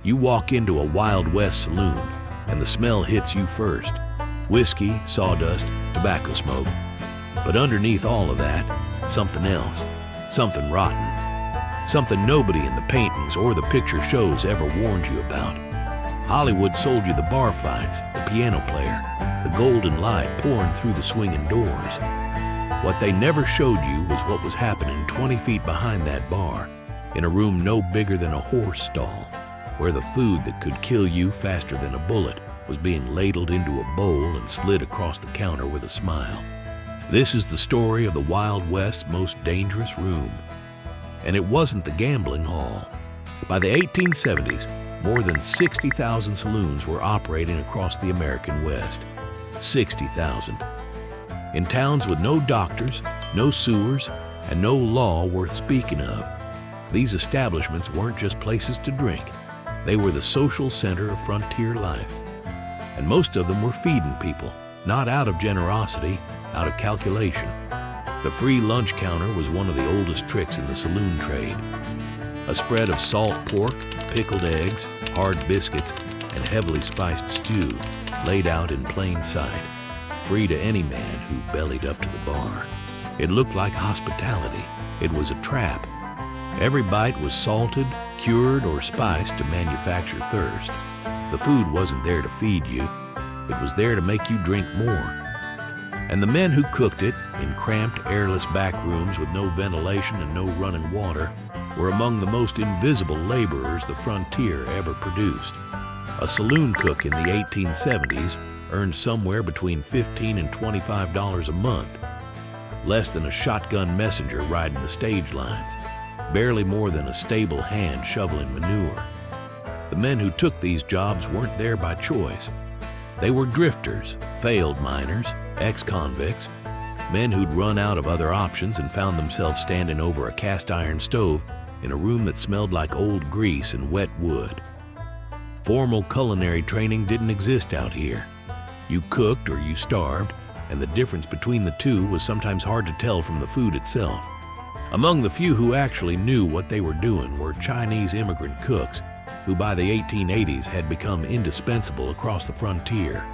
You walk into a Wild West saloon, and the smell hits you first. Whiskey, sawdust, tobacco smoke. But underneath all of that, something else, something rotten. Something nobody in the paintings or the picture shows ever warned you about. Hollywood sold you the bar fights, the piano player, the golden light pouring through the swinging doors. What they never showed you was what was happening 20 feet behind that bar, in a room no bigger than a horse stall, where the food that could kill you faster than a bullet was being ladled into a bowl and slid across the counter with a smile. This is the story of the Wild West's most dangerous room. And it wasn't the gambling hall. By the 1870s, more than 60,000 saloons were operating across the American West. 60,000. In towns with no doctors, no sewers, and no law worth speaking of, these establishments weren't just places to drink. They were the social center of frontier life. And most of them were feeding people, not out of generosity, out of calculation. The free lunch counter was one of the oldest tricks in the saloon trade. A spread of salt pork, pickled eggs, hard biscuits, and heavily spiced stew laid out in plain sight, free to any man who bellied up to the bar. It looked like hospitality. It was a trap. Every bite was salted, cured, or spiced to manufacture thirst. The food wasn't there to feed you. It was there to make you drink more. And the men who cooked it, in cramped, airless back rooms with no ventilation and no running water, were among the most invisible laborers the frontier ever produced. A saloon cook in the 1870s earned somewhere between $15 and $25 a month, less than a shotgun messenger riding the stage lines, barely more than a stable hand shoveling manure. The men who took these jobs weren't there by choice. They were drifters, failed miners, ex-convicts, men who'd run out of other options and found themselves standing over a cast iron stove in a room that smelled like old grease and wet wood. Formal culinary training didn't exist out here. You cooked or you starved, and the difference between the two was sometimes hard to tell from the food itself. Among the few who actually knew what they were doing were Chinese immigrant cooks, who by the 1880s had become indispensable across the frontier.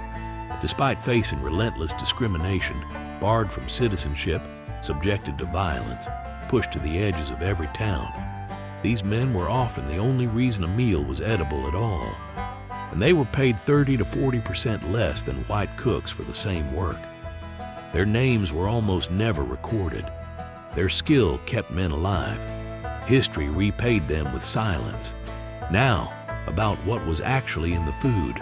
Despite facing relentless discrimination, barred from citizenship, subjected to violence, pushed to the edges of every town, these men were often the only reason a meal was edible at all. And they were paid 30 to 40% less than white cooks for the same work. Their names were almost never recorded. Their skill kept men alive. History repaid them with silence. Now, about what was actually in the food.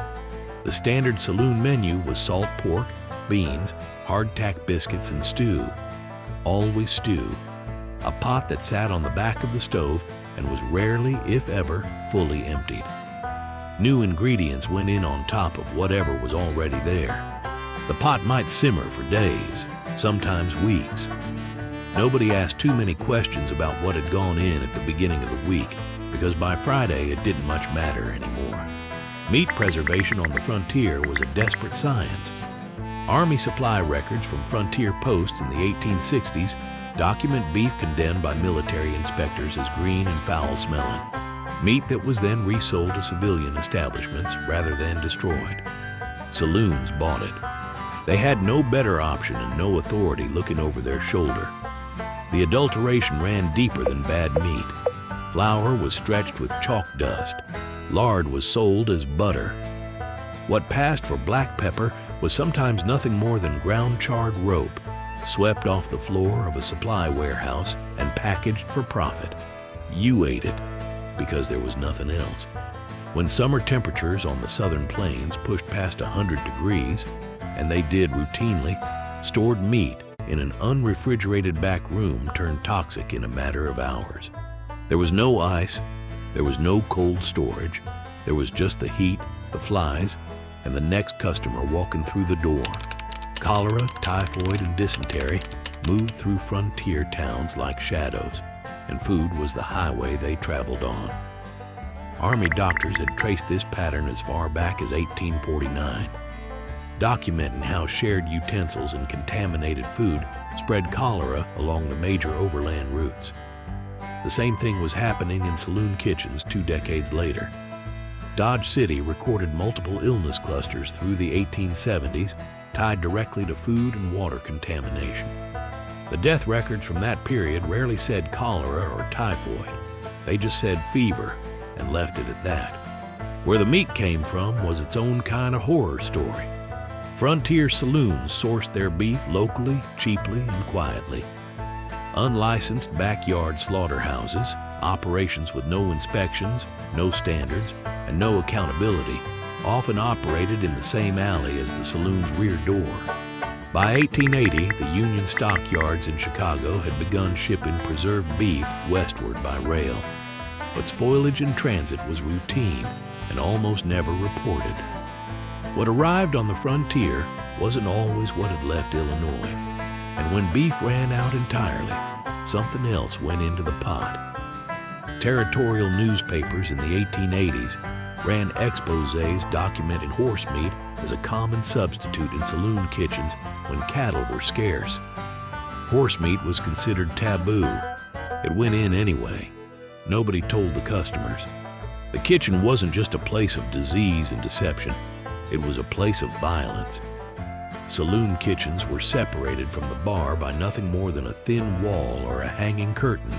The standard saloon menu was salt pork, beans, hardtack biscuits, and stew. Always stew. A pot that sat on the back of the stove and was rarely, if ever, fully emptied. New ingredients went in on top of whatever was already there. The pot might simmer for days, sometimes weeks. Nobody asked too many questions about what had gone in at the beginning of the week, because by Friday it didn't much matter anymore. Meat preservation on the frontier was a desperate science. Army supply records from frontier posts in the 1860s document beef condemned by military inspectors as green and foul-smelling, meat that was then resold to civilian establishments rather than destroyed. Saloons bought it. They had no better option and no authority looking over their shoulder. The adulteration ran deeper than bad meat. Flour was stretched with chalk dust. Lard was sold as butter. What passed for black pepper was sometimes nothing more than ground charred rope, swept off the floor of a supply warehouse and packaged for profit. You ate it because there was nothing else. When summer temperatures on the southern plains pushed past 100 degrees, and they did routinely, stored meat in an unrefrigerated back room turned toxic in a matter of hours. There was no ice, there was no cold storage, there was just the heat, the flies, and the next customer walking through the door. Cholera, typhoid, and dysentery moved through frontier towns like shadows, and food was the highway they traveled on. Army doctors had traced this pattern as far back as 1849, documenting how shared utensils and contaminated food spread cholera along the major overland routes. The same thing was happening in saloon kitchens 2 decades later. Dodge City recorded multiple illness clusters through the 1870s tied directly to food and water contamination. The death records from that period rarely said cholera or typhoid. They just said fever and left it at that. Where the meat came from was its own kind of horror story. Frontier saloons sourced their beef locally, cheaply, and quietly. Unlicensed backyard slaughterhouses, operations with no inspections, no standards, and no accountability, often operated in the same alley as the saloon's rear door. By 1880, the Union stockyards in Chicago had begun shipping preserved beef westward by rail. But spoilage in transit was routine and almost never reported. What arrived on the frontier wasn't always what had left Illinois. And when beef ran out entirely, something else went into the pot. Territorial newspapers in the 1880s ran exposés documenting horse meat as a common substitute in saloon kitchens when cattle were scarce. Horse meat was considered taboo. It went in anyway. Nobody told the customers. The kitchen wasn't just a place of disease and deception. It was a place of violence. Saloon kitchens were separated from the bar by nothing more than a thin wall or a hanging curtain.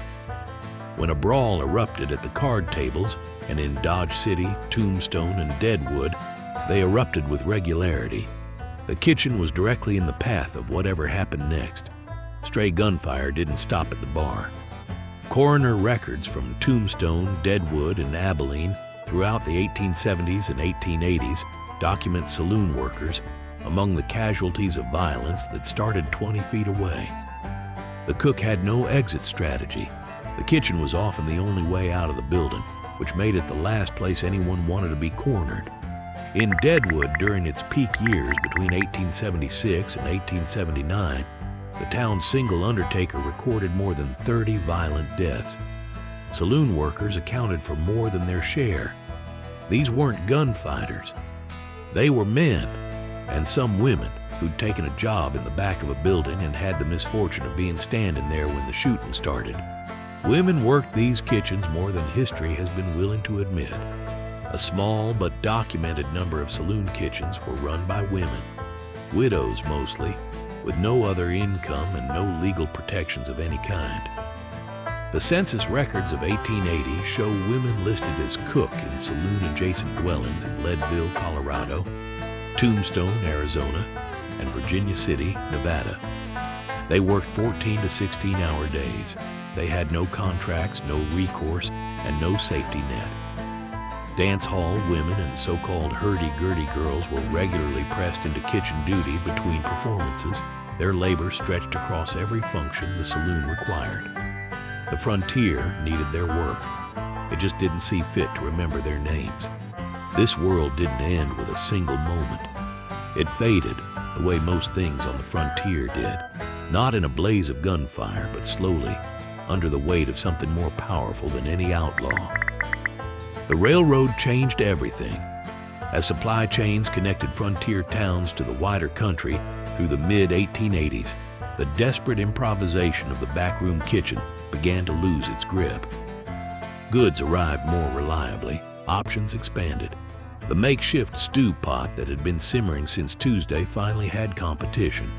When a brawl erupted at the card tables, and in Dodge City, Tombstone, and Deadwood, they erupted with regularity. The kitchen was directly in the path of whatever happened next. Stray gunfire didn't stop at the bar. Coroner records from Tombstone, Deadwood, and Abilene throughout the 1870s and 1880s document saloon workers among the casualties of violence that started 20 feet away. The cook had no exit strategy. The kitchen was often the only way out of the building, which made it the last place anyone wanted to be cornered. In Deadwood, during its peak years between 1876 and 1879, the town's single undertaker recorded more than 30 violent deaths. Saloon workers accounted for more than their share. These weren't gunfighters. They were men, and some women who'd taken a job in the back of a building and had the misfortune of being standing there when the shooting started. Women worked these kitchens more than history has been willing to admit. A small but documented number of saloon kitchens were run by women, widows mostly, with no other income and no legal protections of any kind. The census records of 1880 show women listed as cook in saloon-adjacent dwellings in Leadville, Colorado, Tombstone, Arizona, and Virginia City, Nevada. They worked 14 to 16-hour days. They had no contracts, no recourse, and no safety net. Dance hall women and so-called hurdy-gurdy girls were regularly pressed into kitchen duty between performances. Their labor stretched across every function the saloon required. The frontier needed their work. It just didn't see fit to remember their names. This world didn't end with a single moment. It faded the way most things on the frontier did, not in a blaze of gunfire, but slowly, under the weight of something more powerful than any outlaw. The railroad changed everything. As supply chains connected frontier towns to the wider country through the mid-1880s, the desperate improvisation of the backroom kitchen began to lose its grip. Goods arrived more reliably, options expanded. The makeshift stew pot that had been simmering since Tuesday finally had competition.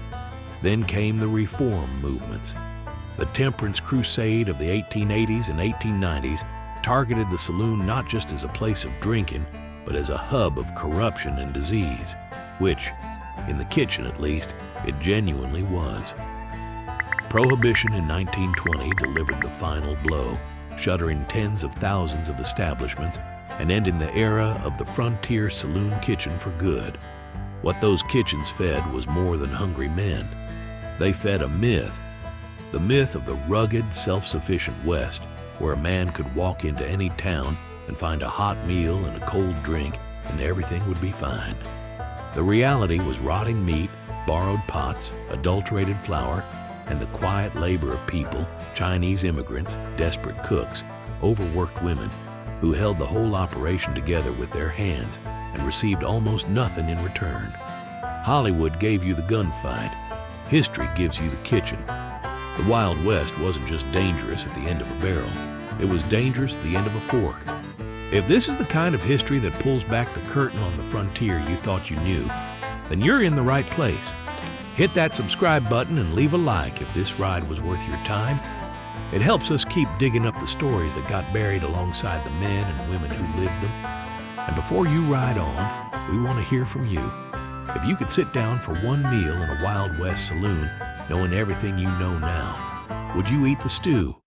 Then came the reform movements. The temperance crusade of the 1880s and 1890s targeted the saloon not just as a place of drinking, but as a hub of corruption and disease, which, in the kitchen at least, it genuinely was. Prohibition in 1920 delivered the final blow, shuttering tens of thousands of establishments and ending the era of the frontier saloon kitchen for good. What those kitchens fed was more than hungry men. They fed a myth, the myth of the rugged, self-sufficient West, where a man could walk into any town and find a hot meal and a cold drink, and everything would be fine. The reality was rotting meat, borrowed pots, adulterated flour, and the quiet labor of people, Chinese immigrants, desperate cooks, overworked women, who held the whole operation together with their hands and received almost nothing in return. Hollywood gave you the gunfight. History gives you the kitchen. The Wild West wasn't just dangerous at the end of a barrel. It was dangerous at the end of a fork. If this is the kind of history that pulls back the curtain on the frontier you thought you knew, then you're in the right place. Hit that subscribe button and leave a like if this ride was worth your time. It helps us keep digging up the stories that got buried alongside the men and women who lived them. And before you ride on, we want to hear from you. If you could sit down for one meal in a Wild West saloon, knowing everything you know now, would you eat the stew